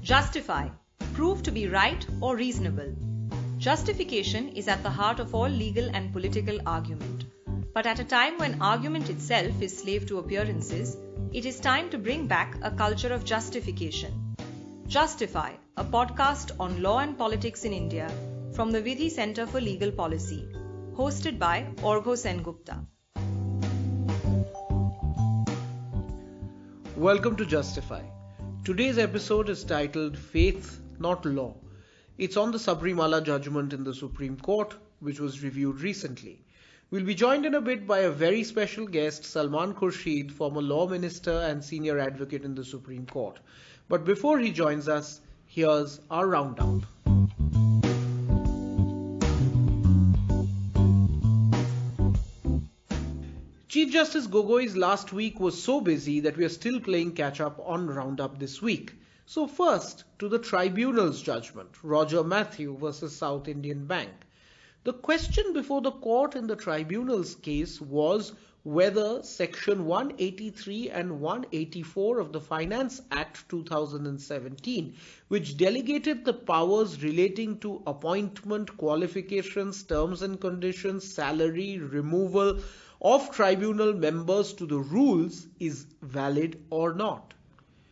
Justify. Prove to be right or reasonable. Justification is at the heart of all legal and political argument. But at a time when argument itself is slave to appearances, it is time to bring back a culture of justification. Justify, a podcast on law and politics in India from the Vidhi Center for Legal Policy, hosted by Orgho Sengupta. Welcome to Justify. Today's episode is titled Faith, Not Law. It's on the Sabarimala judgment in the Supreme Court, which was reviewed recently. We'll be joined in a bit by a very special guest, Salman Khurshid, former Law Minister and Senior Advocate in the Supreme Court. But before he joins us, here's our roundup. Chief Justice Gogoi's last week was so busy that we are still playing catch-up on Roundup this week. So first, to the Tribunals judgment, Rojer Mathew versus South Indian Bank. The question before the court in the Tribunals case was whether Section 183 and 184 of the Finance Act 2017, which delegated the powers relating to appointment, qualifications, terms and conditions, salary, removal of tribunal members to the rules, is valid or not.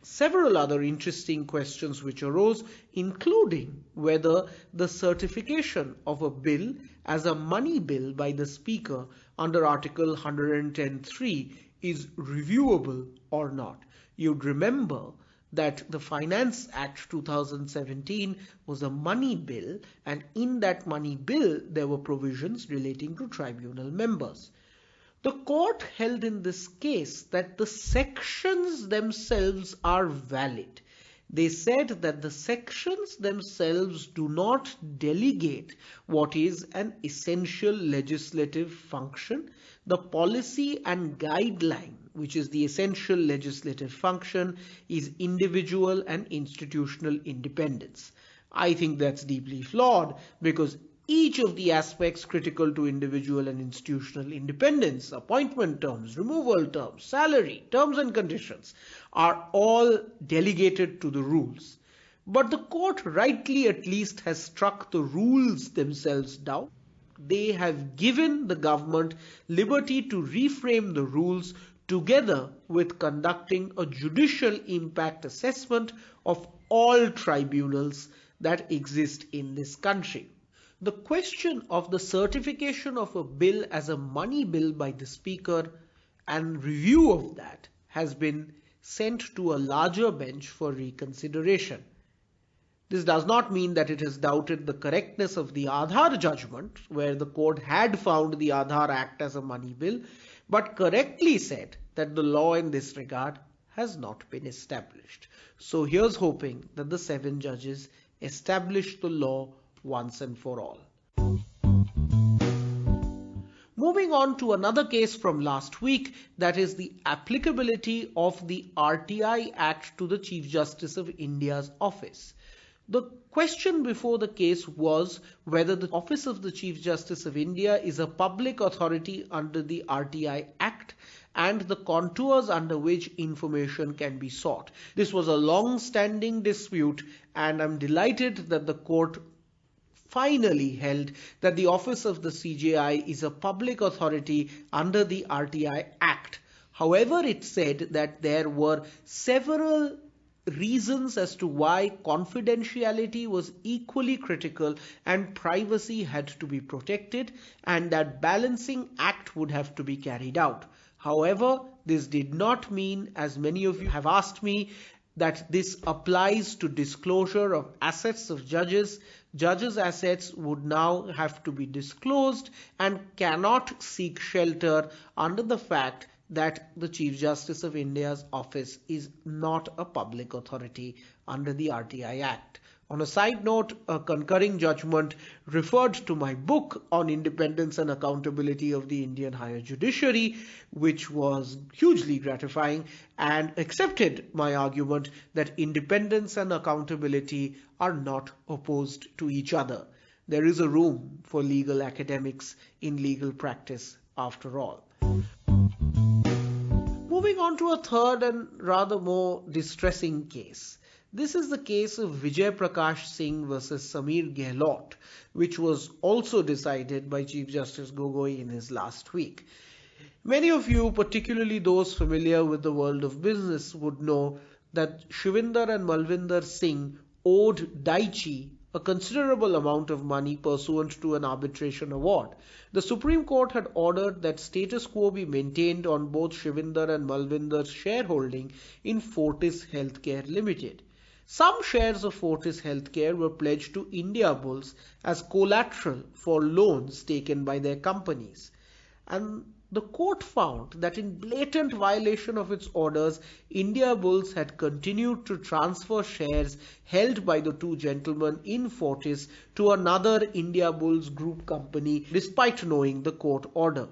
Several other interesting questions which arose, including whether the certification of a bill as a money bill by the Speaker under Article 110(3) is reviewable or not. You'd remember that the Finance Act 2017 was a money bill, and in that money bill there were provisions relating to tribunal members. The court held in this case that the sections themselves are valid. They said that the sections themselves do not delegate what is an essential legislative function. The policy and guideline, which is the essential legislative function, is individual and institutional independence. I think that's deeply flawed because each of the aspects critical to individual and institutional independence, appointment terms, removal terms, salary, terms and conditions, are all delegated to the rules. But the court rightly at least has struck the rules themselves down. They have given the government liberty to reframe the rules together with conducting a judicial impact assessment of all tribunals that exist in this country. The question of the certification of a bill as a money bill by the Speaker and review of that has been sent to a larger bench for reconsideration. This does not mean that it has doubted the correctness of the Aadhaar judgment, where the court had found the Aadhaar Act as a money bill, but correctly said that the law in this regard has not been established. So here's hoping that the 7 judges establish the law once and for all. Moving on to another case from last week, that is the applicability of the RTI Act to the Chief Justice of India's office. The question before the case was whether the Office of the Chief Justice of India is a public authority under the RTI Act and the contours under which information can be sought. This was a long-standing dispute, and I'm delighted that the court finally held that the Office of the CJI is a public authority under the RTI Act. However, it said that there were several reasons as to why confidentiality was equally critical and privacy had to be protected, and that balancing act would have to be carried out. However, this did not mean, as many of you have asked me, that this applies to disclosure of assets of judges. Judges' assets would now have to be disclosed and cannot seek shelter under the fact that the Chief Justice of India's office is not a public authority under the RTI Act. On a side note, a concurring judgment referred to my book on independence and accountability of the Indian higher judiciary, which was hugely gratifying and accepted my argument that independence and accountability are not opposed to each other. There is a room for legal academics in legal practice after all. Moving on to a third and rather more distressing case. This is the case of Vijay Prakash Singh versus Sameer Gehlot, which was also decided by Chief Justice Gogoi in his last week. Many of you, particularly those familiar with the world of business, would know that Shivinder and Malvinder Signh owed Daiichi a considerable amount of money pursuant to an arbitration award. The Supreme Court had ordered that status quo be maintained on both Shivinder and Malvinder's shareholding in Fortis Healthcare Limited. Some shares of Fortis Healthcare were pledged to Indiabulls as collateral for loans taken by their companies. And the court found that in blatant violation of its orders, Indiabulls had continued to transfer shares held by the two gentlemen in Fortis to another Indiabulls group company despite knowing the court order.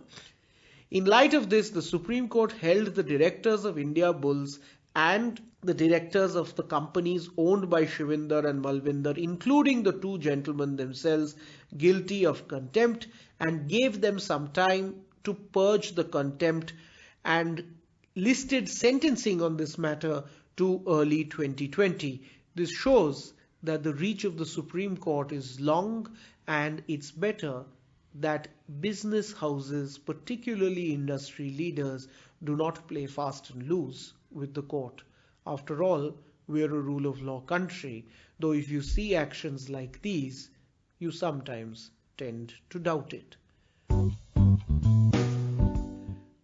In light of this, the Supreme Court held the directors of Indiabulls and the directors of the companies owned by Shivinder and Malvinder, including the two gentlemen themselves, guilty of contempt and gave them some time to purge the contempt and listed sentencing on this matter to early 2020. This shows that the reach of the Supreme Court is long, and it's better that business houses, particularly industry leaders, do not play fast and loose with the court. After all, we are a rule of law country, though if you see actions like these, you sometimes tend to doubt it.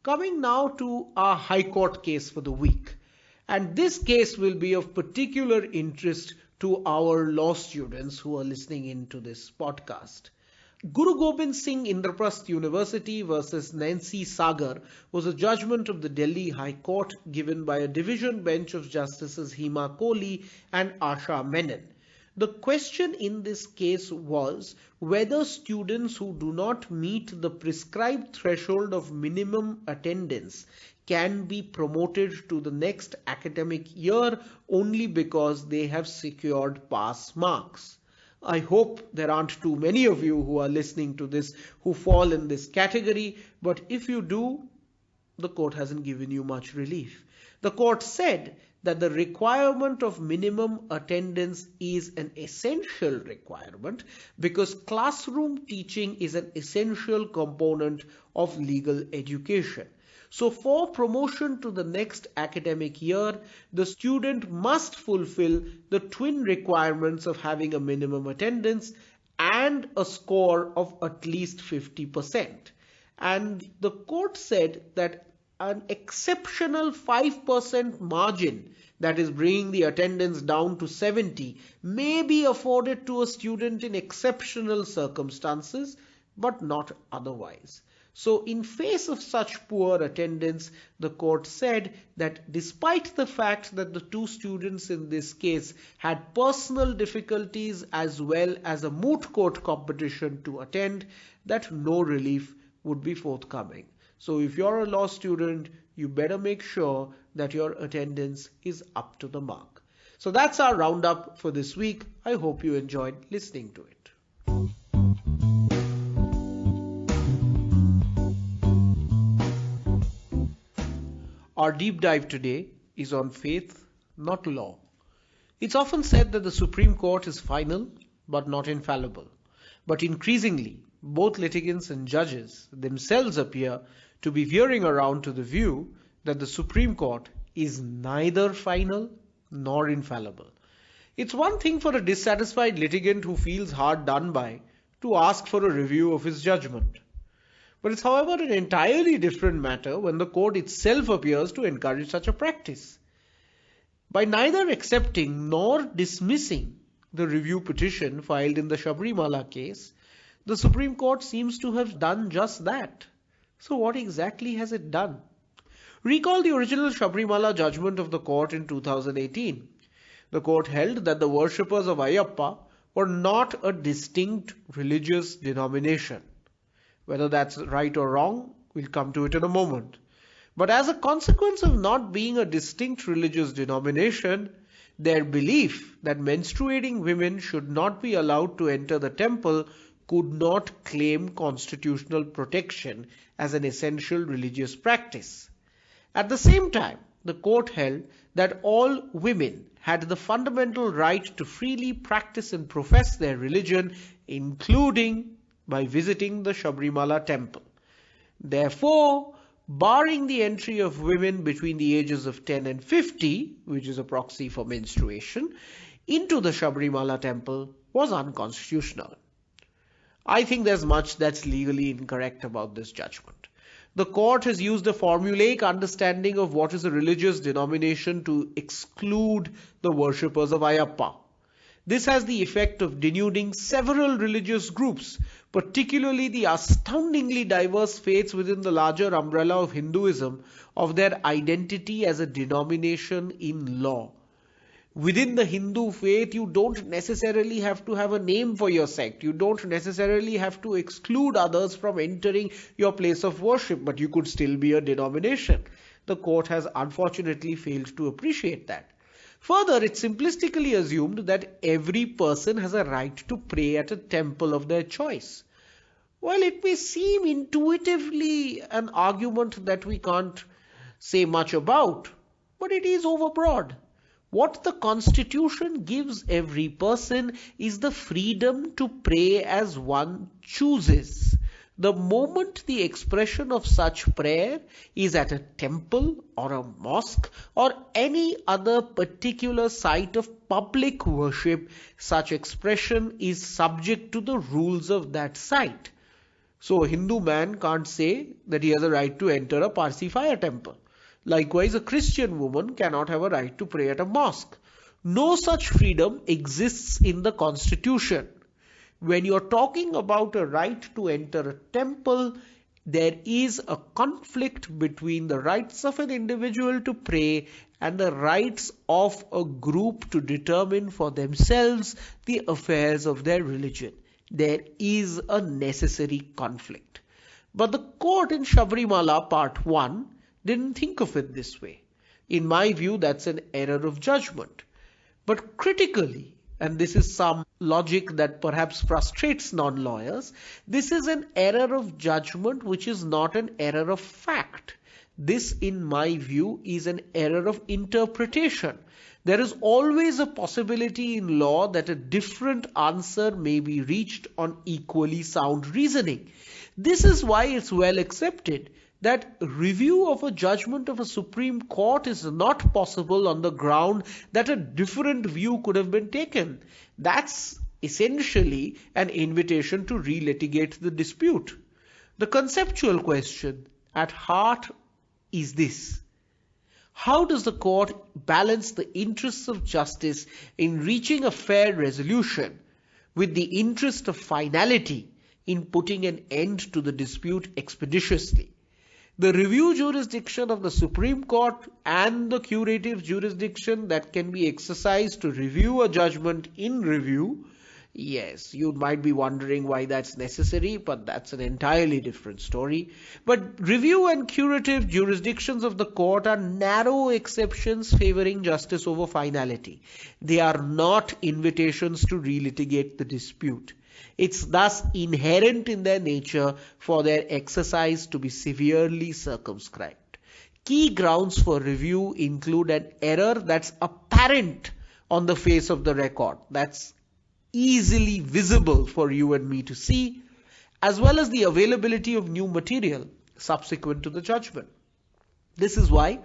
Coming now to our High Court case for the week. And this case will be of particular interest to our law students who are listening in to this podcast. Guru Gobind Singh Indraprasth University versus Nancy Sagar was a judgment of the Delhi High Court given by a division bench of Justices Hima Kohli and Asha Menon. The question in this case was whether students who do not meet the prescribed threshold of minimum attendance can be promoted to the next academic year only because they have secured pass marks. I hope there aren't too many of you who are listening to this who fall in this category, but if you do, the court hasn't given you much relief. The court said that the requirement of minimum attendance is an essential requirement because classroom teaching is an essential component of legal education. So for promotion to the next academic year, the student must fulfill the twin requirements of having a minimum attendance and a score of at least 50%. And the court said that an exceptional 5% margin, that is bringing the attendance down to 70, may be afforded to a student in exceptional circumstances, but not otherwise. So in face of such poor attendance, the court said that despite the fact that the two students in this case had personal difficulties as well as a moot court competition to attend, that no relief would be forthcoming. So if you're a law student, you better make sure that your attendance is up to the mark. So that's our roundup for this week. I hope you enjoyed listening to it. Our deep dive today is on faith, not law. It's often said that the Supreme Court is final but not infallible. But increasingly, both litigants and judges themselves appear to be veering around to the view that the Supreme Court is neither final nor infallible. It's one thing for a dissatisfied litigant who feels hard done by to ask for a review of his judgment. But it's, however, an entirely different matter when the court itself appears to encourage such a practice. By neither accepting nor dismissing the review petition filed in the Sabarimala case, the Supreme Court seems to have done just that. So what exactly has it done? Recall the original Sabarimala judgment of the court in 2018. The court held that the worshippers of Ayyappa were not a distinct religious denomination. Whether that's right or wrong, we'll come to it in a moment. But as a consequence of not being a distinct religious denomination, their belief that menstruating women should not be allowed to enter the temple could not claim constitutional protection as an essential religious practice. At the same time, the court held that all women had the fundamental right to freely practice and profess their religion, including by visiting the Sabarimala temple. Therefore, barring the entry of women between the ages of 10 and 50, which is a proxy for menstruation, into the Sabarimala temple was unconstitutional. I think there's much that's legally incorrect about this judgment. The court has used a formulaic understanding of what is a religious denomination to exclude the worshippers of Ayyappa. This has the effect of denuding several religious groups, particularly the astoundingly diverse faiths within the larger umbrella of Hinduism, of their identity as a denomination in law. Within the Hindu faith, you don't necessarily have to have a name for your sect. You don't necessarily have to exclude others from entering your place of worship, but you could still be a denomination. The court has unfortunately failed to appreciate that. Further, it simplistically assumed that every person has a right to pray at a temple of their choice. While it may seem intuitively an argument that we can't say much about, but it is overbroad. What the Constitution gives every person is the freedom to pray as one chooses. The moment the expression of such prayer is at a temple or a mosque or any other particular site of public worship, such expression is subject to the rules of that site. So a Hindu man can't say that he has a right to enter a Parsi fire temple. Likewise, a Christian woman cannot have a right to pray at a mosque. No such freedom exists in the Constitution. When you're talking about a right to enter a temple, there is a conflict between the rights of an individual to pray and the rights of a group to determine for themselves the affairs of their religion. There is a necessary conflict. But the court in Sabarimala Part 1 didn't think of it this way. In my view, that's an error of judgment. But critically, and this is some logic that perhaps frustrates non-lawyers, this is an error of judgment which is not an error of fact. This, in my view, is an error of interpretation. There is always a possibility in law that a different answer may be reached on equally sound reasoning. This is why it's well accepted that review of a judgment of a Supreme Court is not possible on the ground that a different view could have been taken. That's essentially an invitation to relitigate the dispute. The conceptual question at heart is this: how does the court balance the interests of justice in reaching a fair resolution with the interest of finality in putting an end to the dispute expeditiously? The review jurisdiction of the Supreme Court and the curative jurisdiction that can be exercised to review a judgment in review, yes, you might be wondering why that's necessary, but that's an entirely different story. But review and curative jurisdictions of the court are narrow exceptions favoring justice over finality. They are not invitations to relitigate the dispute. It's thus inherent in their nature for their exercise to be severely circumscribed. Key grounds for review include an error that's apparent on the face of the record, that's easily visible for you and me to see, as well as the availability of new material subsequent to the judgment. This is why,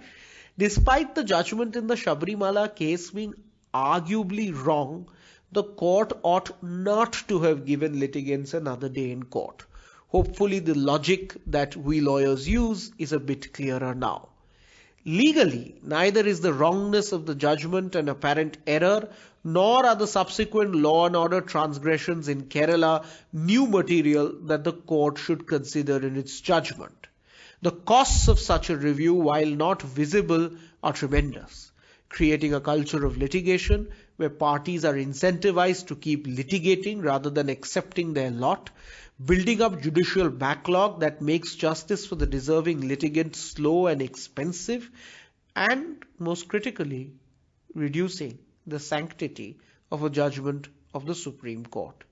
despite the judgment in the Sabarimala case being arguably wrong, the court ought not to have given litigants another day in court. Hopefully the logic that we lawyers use is a bit clearer now. Legally, neither is the wrongness of the judgment an apparent error, nor are the subsequent law and order transgressions in Kerala new material that the court should consider in its judgment. The costs of such a review, while not visible, are tremendous, creating a culture of litigation where parties are incentivized to keep litigating rather than accepting their lot, building up judicial backlog that makes justice for the deserving litigant slow and expensive, and, most critically, reducing the sanctity of a judgment of the Supreme Court.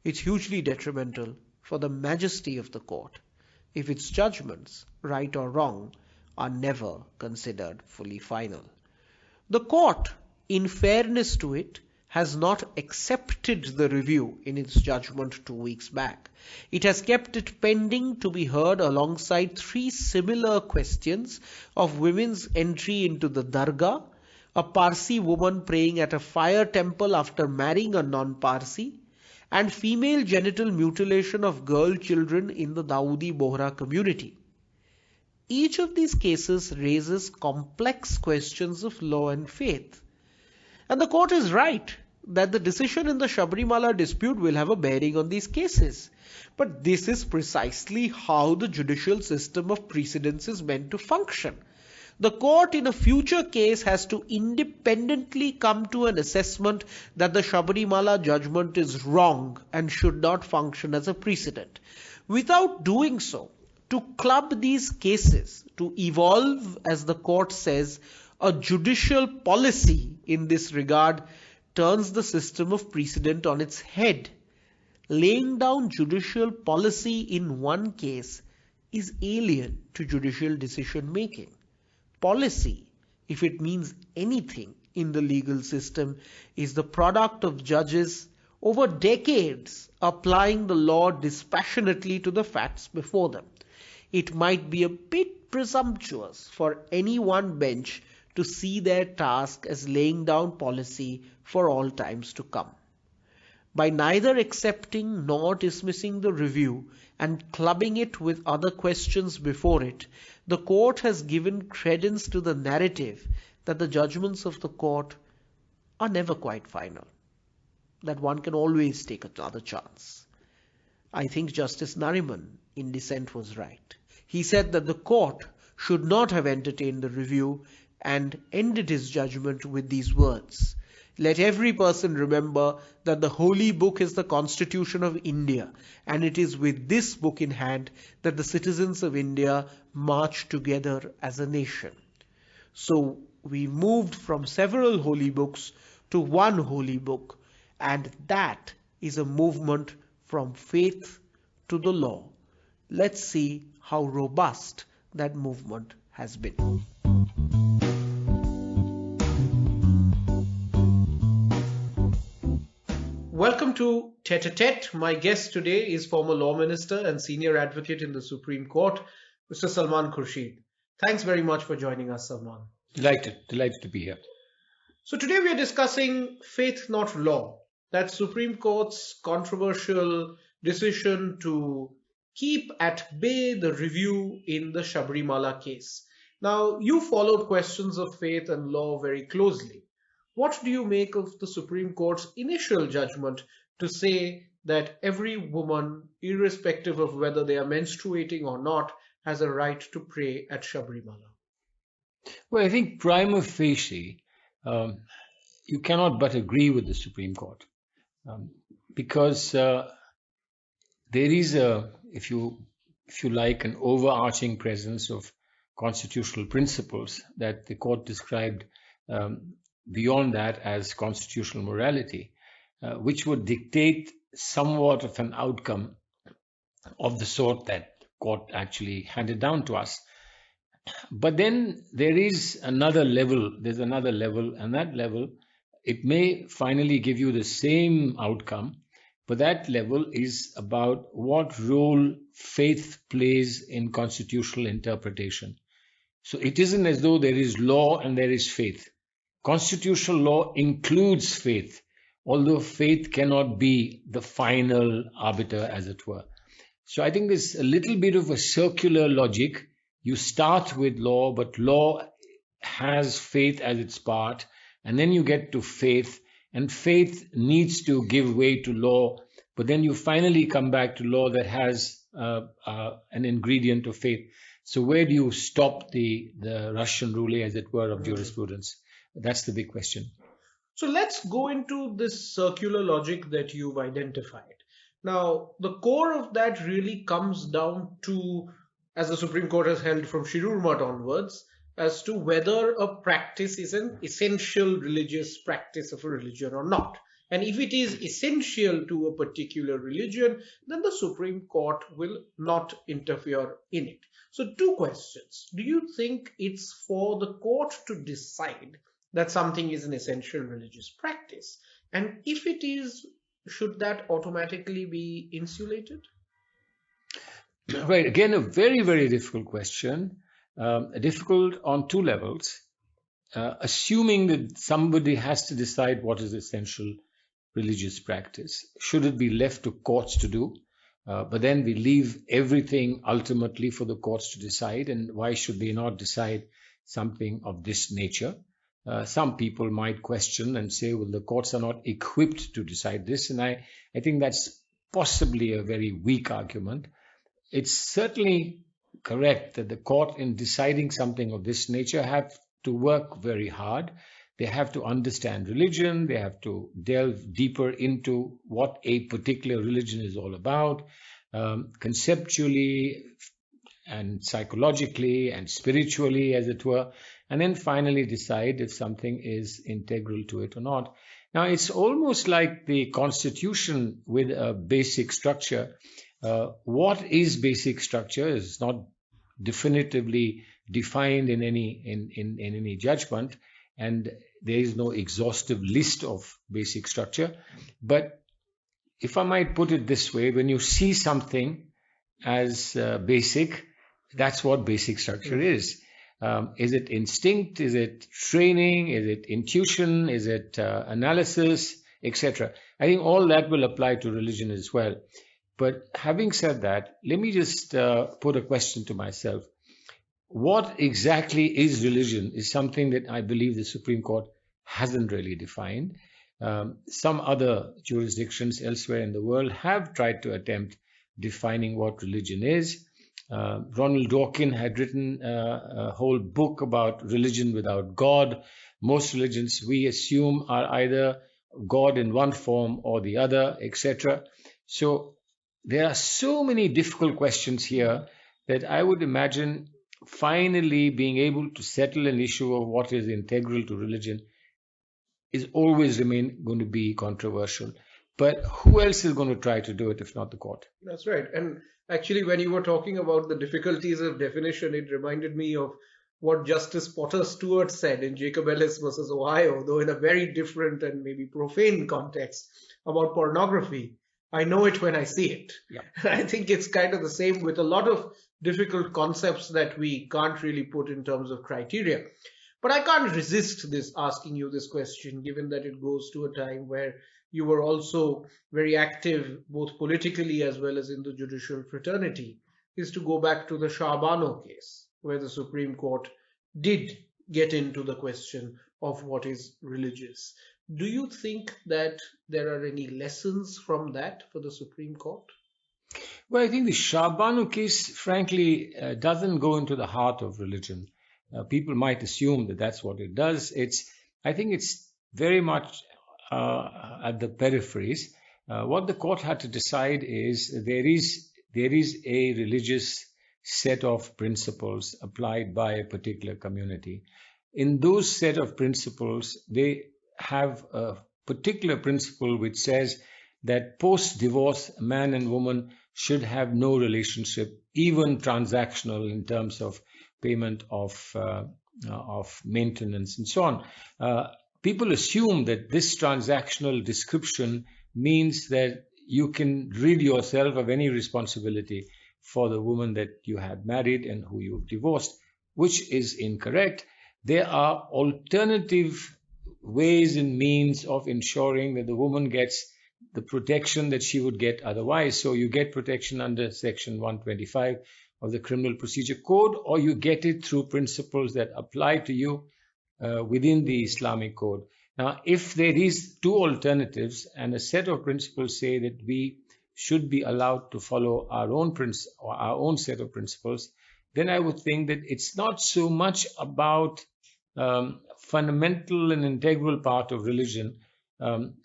It's hugely detrimental for the majesty of the court if its judgments, right or wrong, are never considered fully final. The court, in fairness to it, has not accepted the review in its judgment 2 weeks back. It has kept it pending to be heard alongside 3 similar questions of women's entry into the dargah, a Parsi woman praying at a fire temple after marrying a non-Parsi, and female genital mutilation of girl children in the Dawoodi Bohra community. Each of these cases raises complex questions of law and faith. And the court is right that the decision in the Sabarimala dispute will have a bearing on these cases. But this is precisely how the judicial system of precedence is meant to function. The court in a future case has to independently come to an assessment that the Sabarimala judgment is wrong and should not function as a precedent. Without doing so, to club these cases, to evolve, as the court says, a judicial policy in this regard turns the system of precedent on its head. Laying down judicial policy in one case is alien to judicial decision making. Policy, if it means anything in the legal system, is the product of judges over decades applying the law dispassionately to the facts before them. It might be a bit presumptuous for any one bench to see their task as laying down policy for all times to come. By neither accepting nor dismissing the review and clubbing it with other questions before it, the court has given credence to the narrative that the judgments of the court are never quite final, that one can always take another chance. I think Justice Nariman in dissent was right. He said that the court should not have entertained the review and ended his judgment with these words: "Let every person remember that the holy book is the Constitution of India, and it is with this book in hand that the citizens of India march together as a nation." So we moved from several holy books to one holy book, and that is a movement from faith to the law. Let's see how robust that movement has been. Welcome to Tete-a-Tete. My guest today is former Law Minister and Senior Advocate in the Supreme Court, Mr. Salman Khurshid. Thanks very much for joining us, Salman. Delighted to be here. So today we are discussing faith, not law. That Supreme Court's controversial decision to keep at bay the review in the Sabarimala case. Now, you followed questions of faith and law very closely. What do you make of the Supreme Court's initial judgment to say that every woman, irrespective of whether they are menstruating or not, has a right to pray at Sabarimala? Well, I think prima facie, you cannot but agree with the Supreme Court because there is if you like, an overarching presence of constitutional principles that the court described beyond that as constitutional morality, which would dictate somewhat of an outcome of the sort that court actually handed down to us. But then there is another level, and that level, it may finally give you the same outcome, but that level is about what role faith plays in constitutional interpretation. So it isn't as though there is law and there is faith. Constitutional law includes faith, although faith cannot be the final arbiter, as it were. So I think there's a little bit of a circular logic. You start with law, but law has faith as its part, and then you get to faith, and faith needs to give way to law, but then you finally come back to law that has an ingredient of faith. So where do you stop the Russian roulette, as it were, of jurisprudence? That's the big question. So let's go into this circular logic that you've identified. Now, the core of that really comes down to, as the Supreme Court has held from Shirurmat onwards, as to whether a practice is an essential religious practice of a religion or not. And if it is essential to a particular religion, then the Supreme Court will not interfere in it. So, two questions. Do you think it's for the court to decide that something is an essential religious practice? And if it is, should that automatically be insulated? Right, again, a very, very difficult question. Difficult on two levels. Assuming that somebody has to decide what is essential religious practice, should it be left to courts to do? But then we leave everything ultimately for the courts to decide. And why should they not decide something of this nature? Some people might question and say, well, the courts are not equipped to decide this. And I think that's possibly a very weak argument. It's certainly correct that the court, in deciding something of this nature, have to work very hard. They have to understand religion. They have to delve deeper into what a particular religion is all about, conceptually and psychologically and spiritually, as it were, and then finally decide if something is integral to it or not. Now, it's almost like the Constitution with a basic structure. What is basic structure is not definitively defined in any judgment, and there is no exhaustive list of basic structure. But if I might put it this way, when you see something as basic, that's what basic structure is. Is it instinct? Is it training? Is it intuition? Is it analysis, etc.? I think all that will apply to religion as well. But having said that, let me just put a question to myself. What exactly is religion is something that I believe the Supreme Court hasn't really defined. Some other jurisdictions elsewhere in the world have tried to attempt defining what religion is. Ronald Dworkin had written a whole book about religion without God. Most religions, we assume, are either God in one form or the other, etc. So there are so many difficult questions here that I would imagine finally being able to settle an issue of what is integral to religion is always going to be controversial. But who else is going to try to do it if not the court? That's right. And actually, when you were talking about the difficulties of definition, it reminded me of what Justice Potter Stewart said in Jacob Ellis versus Ohio, though in a very different and maybe profane context, about pornography. I know it when I see it. Yeah. I think it's kind of the same with a lot of difficult concepts that we can't really put in terms of criteria. But I can't resist this asking you this question, given that it goes to a time where you were also very active, both politically as well as in the judicial fraternity, is to go back to the Shah case, where the Supreme Court did get into the question of what is religious. Do you think that there are any lessons from that for the Supreme Court? Well, I think the Shah case, frankly, doesn't go into the heart of religion. People might assume that that's what it does. I think it's very much at the peripheries. What the court had to decide is there is a religious set of principles applied by a particular community. In those set of principles, they have a particular principle which says that post-divorce, a man and woman should have no relationship, even transactional in terms of payment of maintenance and so on. People assume that this transactional description means that you can rid yourself of any responsibility for the woman that you have married and who you've divorced, which is incorrect. There are alternative ways and means of ensuring that the woman gets the protection that she would get otherwise. So you get protection under Section 125 of the Criminal Procedure Code, or you get it through principles that apply to you within the Islamic Code. Now, if there is two alternatives and a set of principles say that we should be allowed to follow our own set of principles, then I would think that it's not so much about fundamental and integral part of religion.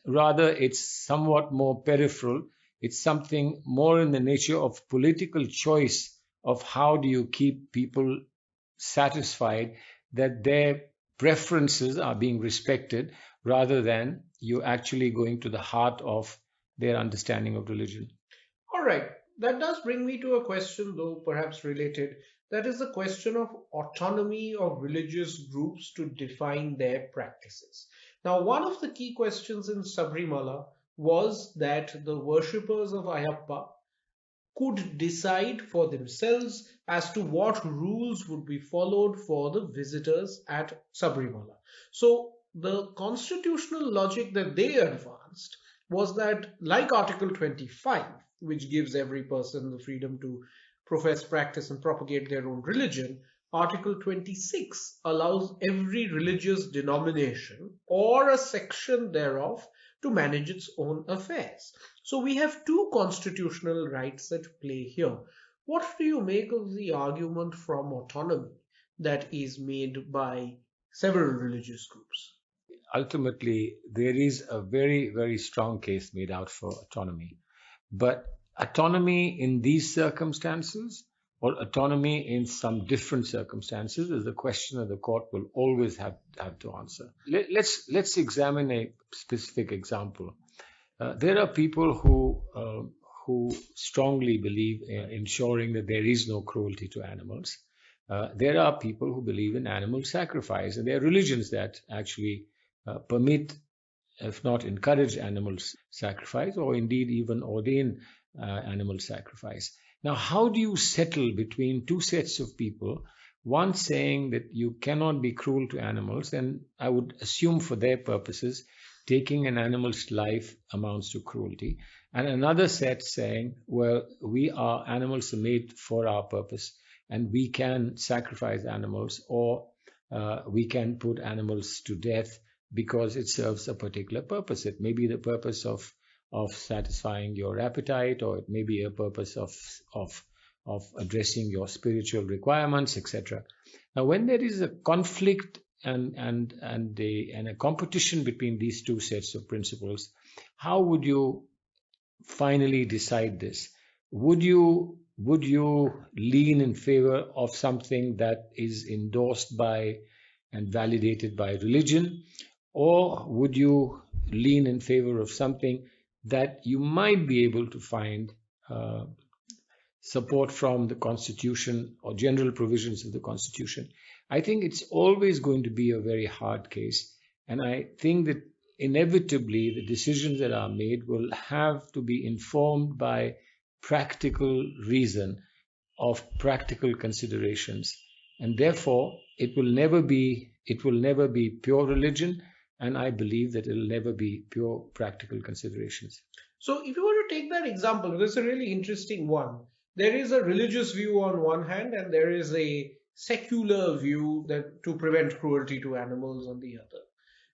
Rather, it's somewhat more peripheral. It's something more in the nature of political choice of how do you keep people satisfied that their preferences are being respected rather than you actually going to the heart of their understanding of religion. All right. That does bring me to a question, though perhaps related. That is the question of autonomy of religious groups to define their practices. Now, one of the key questions in Sabarimala was that the worshippers of Ayyappa could decide for themselves as to what rules would be followed for the visitors at Sabarimala. So the constitutional logic that they advanced was that, like Article 25, which gives every person the freedom to profess, practice, and propagate their own religion, Article 26 allows every religious denomination or a section thereof to manage its own affairs. So we have two constitutional rights at play here. What do you make of the argument from autonomy that is made by several religious groups? Ultimately, there is a very, very strong case made out for autonomy. But autonomy in these circumstances or autonomy in some different circumstances is a question that the court will always have to answer. Let's examine a specific example. There are people who strongly believe in ensuring that there is no cruelty to animals. There are people who believe in animal sacrifice, and there are religions that actually permit, if not encourage, animal sacrifice, or indeed even ordain animal sacrifice. Now, how do you settle between two sets of people, one saying that you cannot be cruel to animals, and I would assume for their purposes, taking an animal's life amounts to cruelty, and another set saying, well, animals are made for our purpose, and we can sacrifice animals, or we can put animals to death because it serves a particular purpose. It may be the purpose of satisfying your appetite, or it may be a purpose of addressing your spiritual requirements, etc. Now, when there is a conflict and a competition between these two sets of principles, how would you finally decide this? Would you lean in favor of something that is endorsed by and validated by religion, or would you lean in favor of something that you might be able to find support from the Constitution or general provisions of the Constitution? I think it's always going to be a very hard case, and I think that inevitably the decisions that are made will have to be informed by practical reason, of practical considerations, and therefore it will never be pure religion, and I believe that it will never be pure practical considerations. So if you were to take that example, because it's a really interesting one, there is a religious view on one hand, and there is a secular view that to prevent cruelty to animals on the other.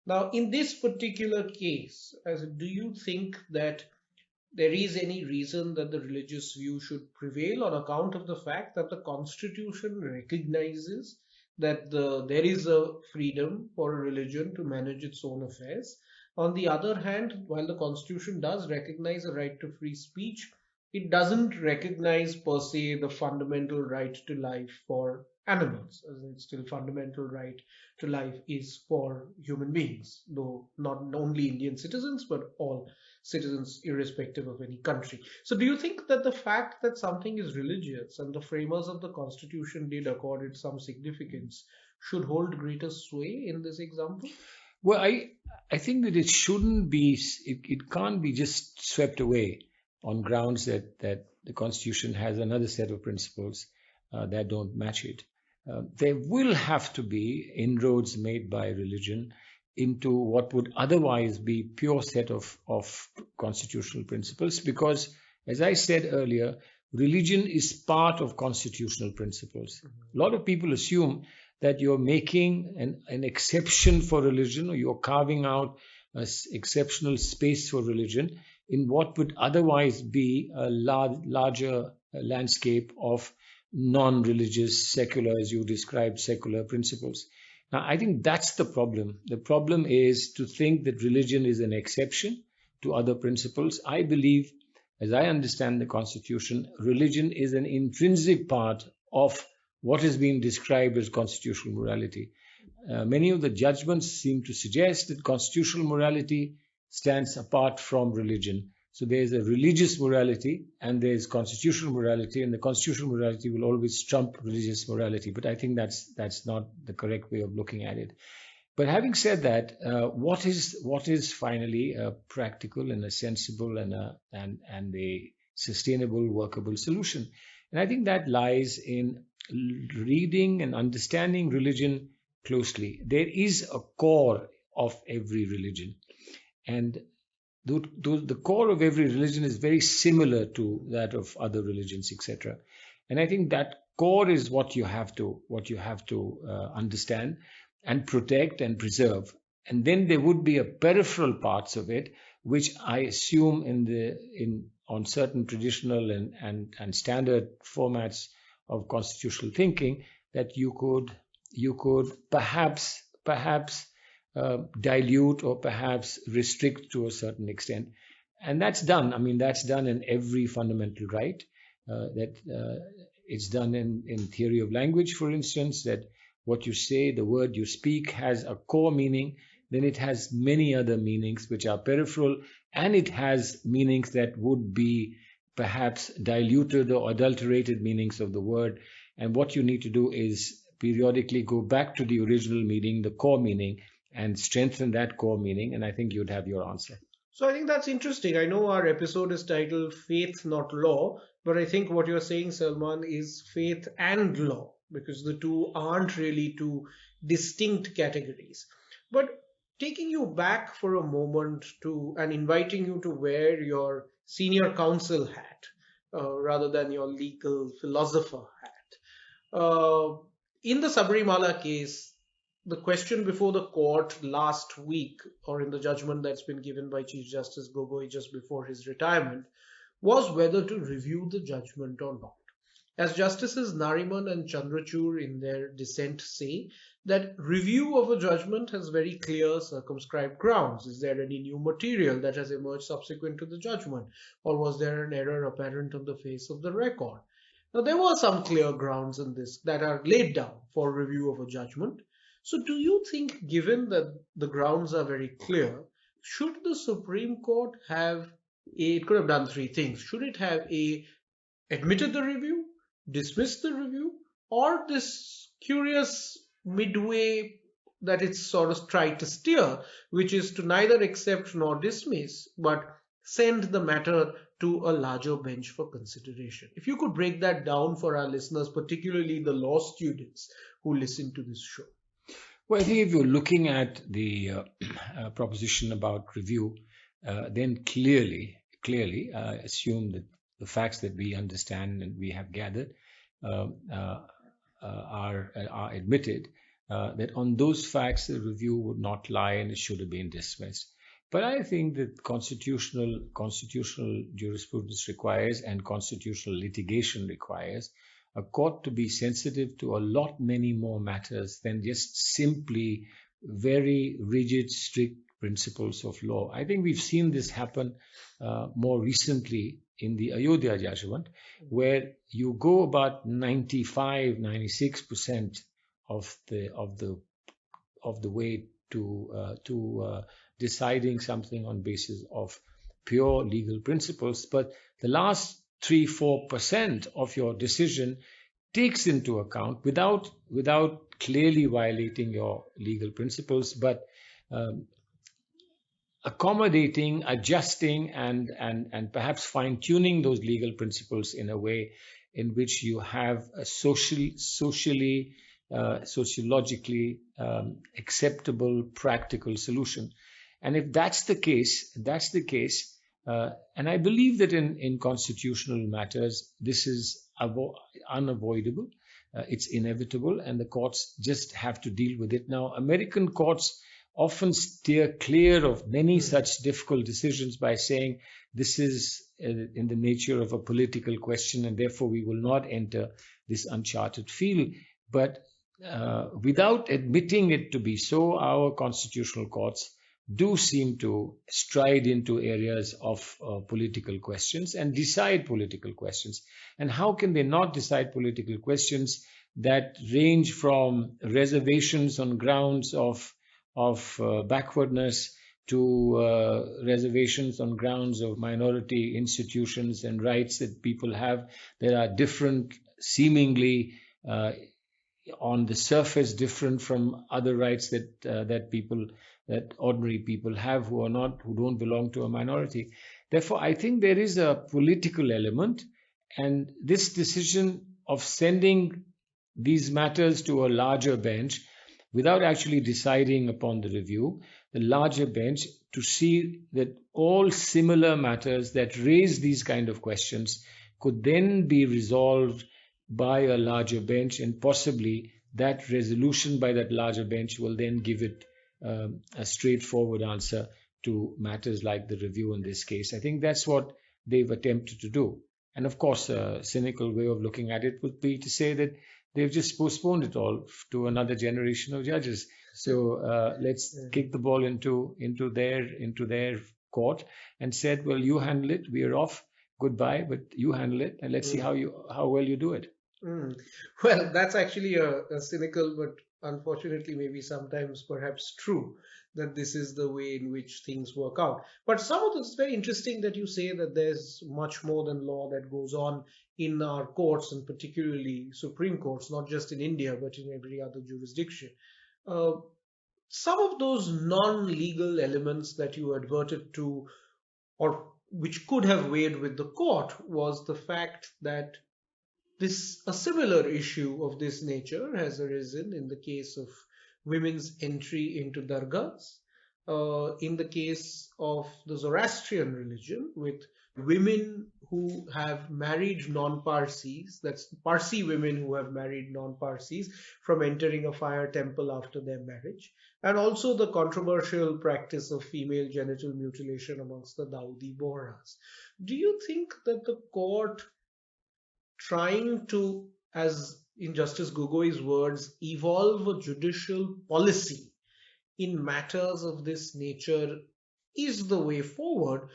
Now, in this particular case, do you think that there is any reason that the religious view should prevail on account of the fact that the Constitution recognizes that there is a freedom for a religion to manage its own affairs? On the other hand, while the Constitution does recognize a right to free speech, it doesn't recognize per se the fundamental right to life for animals, as it's still fundamental right to life is for human beings, though not only Indian citizens, but all citizens irrespective of any country. So do you think that the fact that something is religious and the framers of the Constitution did accord it some significance should hold greater sway in this example? Well, I think that it shouldn't be, it can't be just swept away on grounds that the Constitution has another set of principles that don't match it. There will have to be inroads made by religion into what would otherwise be pure set of constitutional principles, because, as I said earlier, religion is part of constitutional principles. A lot of people assume that you're making an exception for religion, or you're carving out an exceptional space for religion in what would otherwise be a larger landscape of non-religious, secular, as you described, secular principles. Now, I think that's the problem. The problem is to think that religion is an exception to other principles. I believe, as I understand the Constitution, religion is an intrinsic part of what is being described as constitutional morality. many of the judgments seem to suggest that constitutional morality stands apart from religion. So there's a religious morality and there's constitutional morality, and the constitutional morality will always trump religious morality. But I think that's not the correct way of looking at it. But having said that, what is finally a practical and a sensible and a sustainable, workable solution? And I think that lies in reading and understanding religion closely. There is a core of every religion, and the core of every religion is very similar to that of other religions, etc. And I think that core is what you have to understand and protect and preserve. And then there would be a peripheral parts of it, which I assume on certain traditional and standard formats of constitutional thinking, that you could perhaps dilute or perhaps restrict to a certain extent. And that's done. I mean, that's done in every fundamental right. It's done in theory of language, for instance, that what you say, the word you speak, has a core meaning. Then it has many other meanings which are peripheral, and it has meanings that would be perhaps diluted or adulterated meanings of the word. And what you need to do is periodically go back to the original meaning, the core meaning, and strengthen that core meaning. And I think you'd have your answer. So I think that's interesting. I know our episode is titled Faith Not Law, but I think what you're saying, Salman, is faith and law, because the two aren't really two distinct categories. But taking you back for a moment and inviting you to wear your senior counsel hat rather than your legal philosopher hat. In the Sabarimala case, the question before the court last week, or in the judgment that's been given by Chief Justice Gogoi just before his retirement, was whether to review the judgment or not. As Justices Nariman and Chandrachud in their dissent say, that review of a judgment has very clear circumscribed grounds. Is there any new material that has emerged subsequent to the judgment, or was there an error apparent on the face of the record? Now, there were some clear grounds in this that are laid down for review of a judgment. So do you think, given that the grounds are very clear, should the Supreme Court it could have done three things. Should it have admitted the review, dismissed the review, or this curious midway that it's sort of tried to steer, which is to neither accept nor dismiss, but send the matter to a larger bench for consideration? If you could break that down for our listeners, particularly the law students who listen to this show. Well, I think if you're looking at the proposition about review, then clearly assume that the facts that we understand and we have gathered are admitted, that on those facts the review would not lie and it should have been dismissed. But I think that constitutional jurisprudence requires, and constitutional litigation requires, a court to be sensitive to a lot many more matters than just simply very rigid, strict principles of law. I think we've seen this happen more recently in the Ayodhya judgment, where you go about 95-96% of the way to deciding something on basis of pure legal principles, but the last 3-4% of your decision takes into account, without clearly violating your legal principles, but accommodating, adjusting, and perhaps fine-tuning those legal principles in a way in which you have a sociologically acceptable, practical solution. And if that's the case, and I believe that in constitutional matters, this is unavoidable. It's inevitable, and the courts just have to deal with it. Now, American courts often steer clear of many such difficult decisions by saying this is in the nature of a political question, and therefore we will not enter this uncharted field. But without admitting it to be so, our constitutional courts do seem to stride into areas of political questions and decide political questions. And how can they not decide political questions that range from reservations on grounds of backwardness to reservations on grounds of minority institutions and rights that people have. There are different, seemingly on the surface, different from other rights that ordinary people have who don't belong to a minority. Therefore, I think there is a political element, and this decision of sending these matters to a larger bench without actually deciding upon the review, the larger bench, to see that all similar matters that raise these kind of questions could then be resolved by a larger bench, and possibly that resolution by that larger bench will then give it a straightforward answer to matters like the review in this case. I think that's what they've attempted to do. And of course, a cynical way of looking at it would be to say that they've just postponed it all to another generation of judges. So let's kick the ball into their court and said, well, you handle it. We are off. Goodbye, but you handle it, and let's see how well you do it. Well, that's actually a cynical, but unfortunately maybe sometimes perhaps true, that this is the way in which things work out. But some of this is very interesting that you say that there's much more than law that goes on in our courts, and particularly Supreme Courts, not just in India, but in every other jurisdiction. Some of those non-legal elements that you adverted to, or which could have weighed with the court, was the fact that a similar issue of this nature has arisen in the case of women's entry into dargahs, in the case of the Zoroastrian religion, with women who have married non-Parsis, that's Parsi women who have married non-Parsis, from entering a fire temple after their marriage, and also the controversial practice of female genital mutilation amongst the Dawoodi Bohras. Do you think that the court, trying to, as in Justice Gogoi's words, evolve a judicial policy in matters of this nature, is the way forward?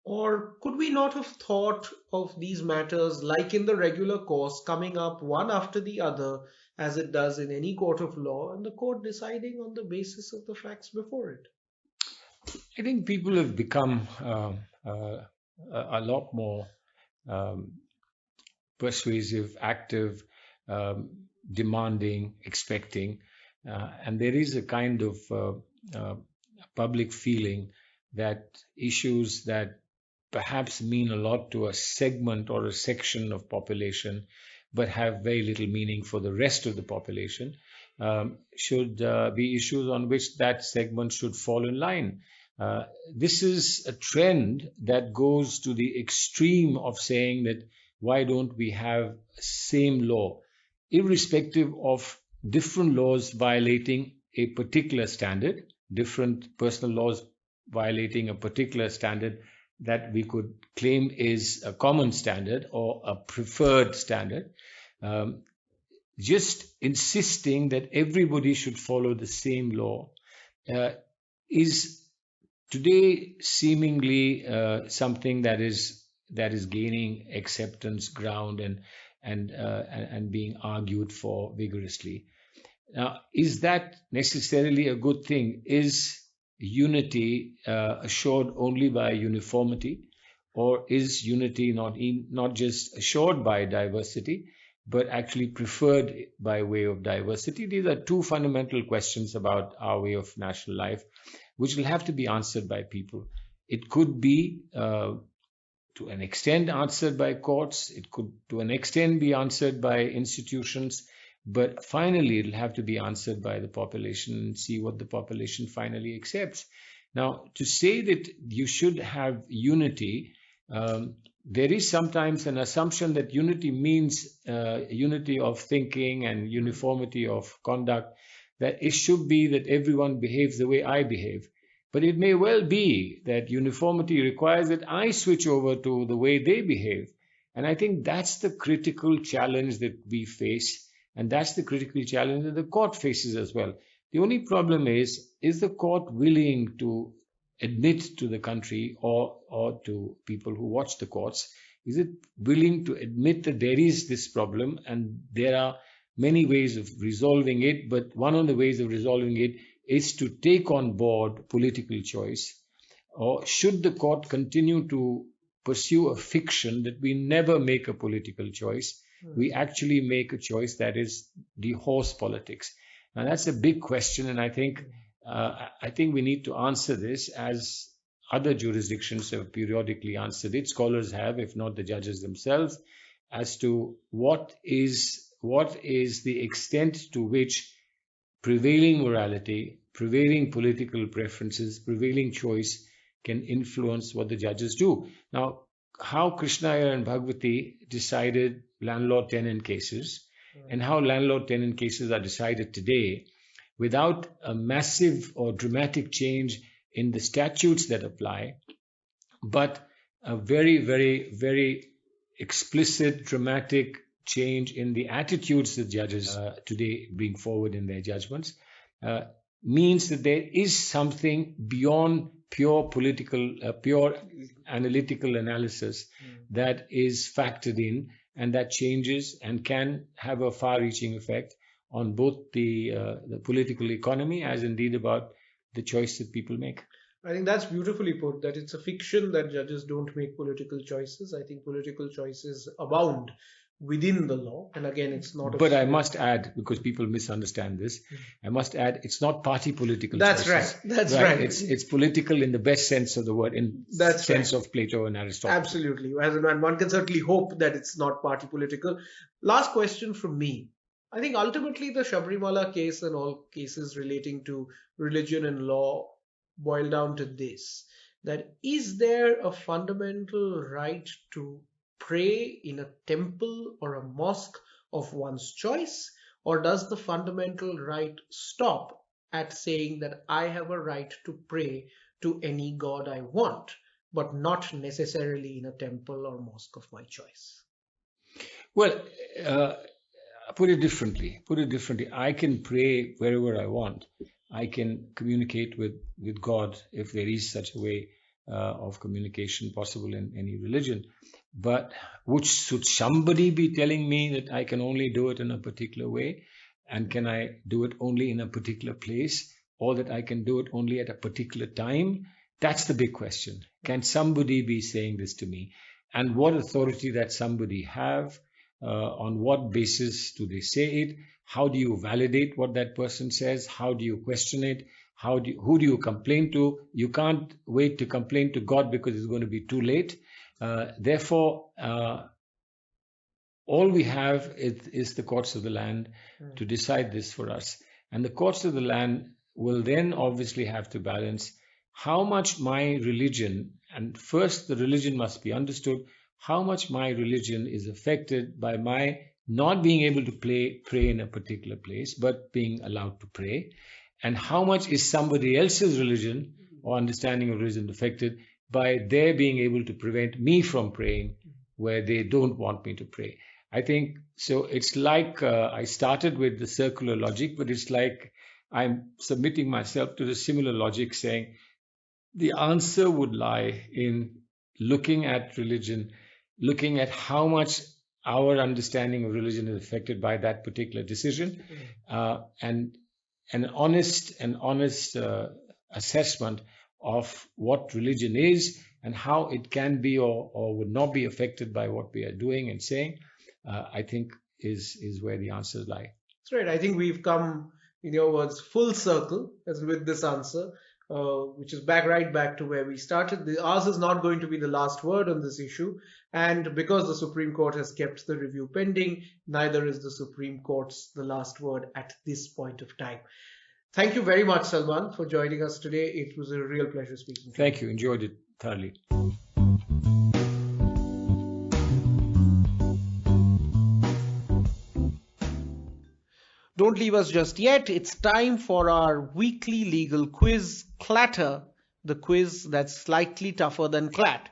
Or could we not have thought of these matters like in the regular course, coming up one after the other, as it does in any court of law, and the court deciding on the basis of the facts before it? I think people have become a lot more persuasive, active, demanding, expecting, and there is a kind of public feeling that issues that perhaps mean a lot to a segment or a section of population but have very little meaning for the rest of the population should be issues on which that segment should fall in line. This is a trend that goes to the extreme of saying that why don't we have same law, irrespective of different laws violating a particular standard, different personal laws violating a particular standard that we could claim is a common standard or a preferred standard, just insisting that everybody should follow the same law is today seemingly something that is gaining acceptance ground and being argued for vigorously. Now, is that necessarily a good thing? Is unity assured only by uniformity, or is unity not just assured by diversity, but actually preferred by way of diversity? These are two fundamental questions about our way of national life, which will have to be answered by people. It could be to an extent answered by courts, it could to an extent be answered by institutions, but finally it'll have to be answered by the population and see what the population finally accepts. Now, to say that you should have unity, there is sometimes an assumption that unity means unity of thinking and uniformity of conduct, that it should be that everyone behaves the way I behave. But it may well be that uniformity requires that I switch over to the way they behave. And I think that's the critical challenge that we face. And that's the critical challenge that the court faces as well. The only problem is the court willing to admit to the country or to people who watch the courts, is it willing to admit that there is this problem and there are many ways of resolving it, but one of the ways of resolving it is to take on board political choice. Or should the court continue to pursue a fiction that we never make a political choice, we actually make a choice that is the horse politics? Now that's a big question, and I think we need to answer this as other jurisdictions have periodically answered it. Scholars have, if not the judges themselves, as to what is the extent to which prevailing morality, prevailing political preferences, prevailing choice can influence what the judges do. Now, how Krishna and Bhagavati decided landlord-tenant cases, and how landlord-tenant cases are decided today without a massive or dramatic change in the statutes that apply, but a very, very, very explicit, dramatic change in the attitudes that judges today bring forward in their judgments, means that there is something beyond pure political, pure analytical analysis that is factored in, and that changes and can have a far-reaching effect on both the political economy as indeed about the choice that people make. I think that's beautifully put, that it's a fiction that judges don't make political choices. I think political choices abound within the law. And again, it's not... But I must add, because people misunderstand this, I must add, it's not party political That's choices. right. That's right. It's political in the best sense of the word, in That's sense right. of Plato and Aristotle. Absolutely. And one can certainly hope that it's not party political. Last question from me. I think ultimately the Sabarimala case and all cases relating to religion and law boil down to this, that is there a fundamental right to pray in a temple or a mosque of one's choice, or does the fundamental right stop at saying that I have a right to pray to any god I want, but not necessarily in a temple or mosque of my choice? Well, put it differently. I can pray wherever I want. I can communicate with God if there is such a way of communication possible in any religion. But should somebody be telling me that I can only do it in a particular way? And can I do it only in a particular place? Or that I can do it only at a particular time? That's the big question. Can somebody be saying this to me? And what authority that somebody have? On what basis do they say it? How do you validate what that person says? How do you question it? Who do you complain to? You can't wait to complain to God because it's going to be too late. Therefore, all we have is the courts of the land to decide this for us. And the courts of the land will then obviously have to balance how much my religion, and first the religion must be understood, how much my religion is affected by my not being able to pray in a particular place, but being allowed to pray, and how much is somebody else's religion or understanding of religion affected by their being able to prevent me from praying where they don't want me to pray. I think, so it's like I started with the circular logic, but it's like I'm submitting myself to the similar logic, saying the answer would lie in looking at religion, looking at how much our understanding of religion is affected by that particular decision, and an honest assessment of what religion is and how it can be or would not be affected by what we are doing and saying, I think is where the answers lie. That's right. I think we've come, in your words, full circle as with this answer, which is right back to where we started. Ours is not going to be the last word on this issue. And because the Supreme Court has kept the review pending, neither is the Supreme Court's the last word at this point of time. Thank you very much, Salman, for joining us today. It was a real pleasure speaking to you. Thank you. Enjoyed it thoroughly. Don't leave us just yet. It's time for our weekly legal quiz, Clatter, the quiz that's slightly tougher than Clat.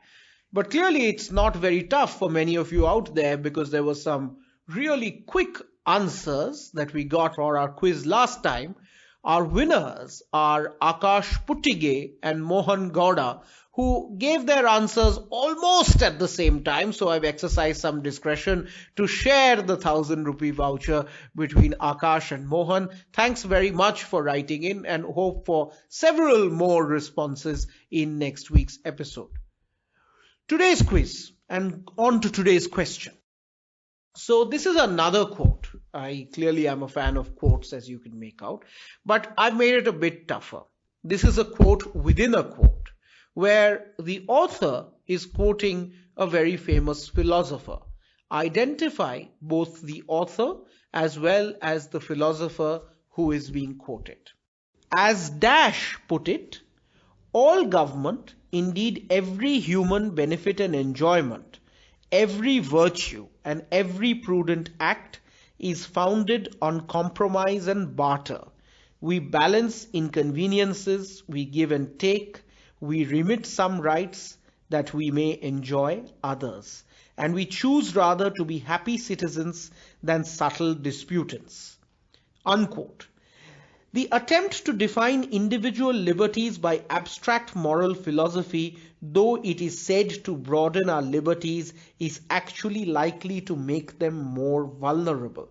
But clearly it's not very tough for many of you out there, because there were some really quick answers that we got for our quiz last time. Our winners are Akash Puttige and Mohan Gowda, who gave their answers almost at the same time, so I've exercised some discretion to share the 1,000 rupee voucher between Akash and Mohan. Thanks very much for writing in, and hope for several more responses in next week's episode. Today's quiz, and on to today's question. So this is another quote. I clearly am a fan of quotes, as you can make out, but I've made it a bit tougher. This is a quote within a quote, where the author is quoting a very famous philosopher. Identify both the author as well as the philosopher who is being quoted. As Dash put it, all government, indeed every human benefit and enjoyment, every virtue and every prudent act is founded on compromise and barter. We balance inconveniences, we give and take, we remit some rights that we may enjoy others, and we choose rather to be happy citizens than subtle disputants. Unquote. The attempt to define individual liberties by abstract moral philosophy, though it is said to broaden our liberties, is actually likely to make them more vulnerable.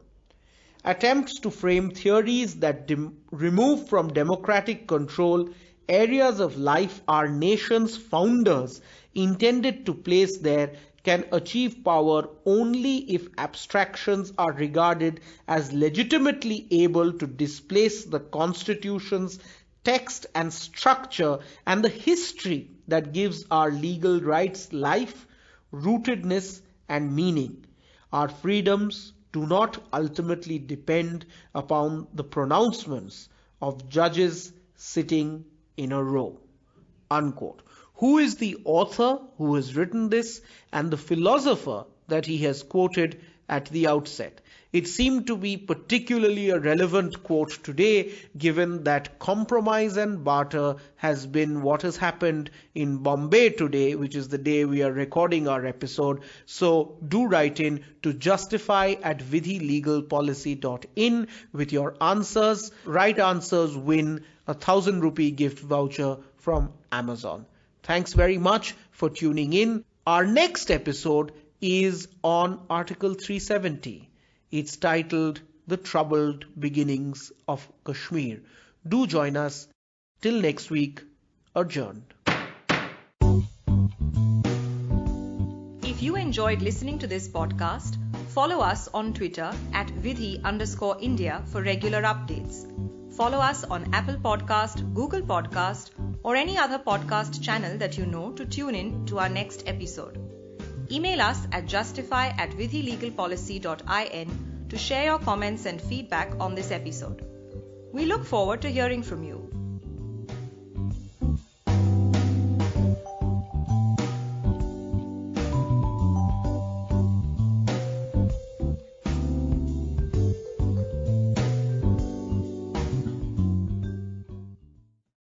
Attempts to frame theories that remove from democratic control areas of life our nation's founders intended to place there can achieve power only if abstractions are regarded as legitimately able to displace the Constitution's text and structure and the history that gives our legal rights life, rootedness, and meaning. Our freedoms do not ultimately depend upon the pronouncements of judges sitting in a row. Unquote. Who is the author who has written this and the philosopher that he has quoted at the outset? It seemed to be particularly a relevant quote today, given that compromise and barter has been what has happened in Bombay today, which is the day we are recording our episode. So do write in to justify@vidhilegalpolicy.in with your answers. Right answers win a 1,000 rupee gift voucher from Amazon. Thanks very much for tuning in. Our next episode is on Article 370. It's titled The Troubled Beginnings of Kashmir. Do join us. Till next week, adjourned. If you enjoyed listening to this podcast, follow us on Twitter @Vidhi_India for regular updates. Follow us on Apple Podcast, Google Podcast, or any other podcast channel that you know to tune in to our next episode. Email us at justify@vidhilegalpolicy.in to share your comments and feedback on this episode. We look forward to hearing from you.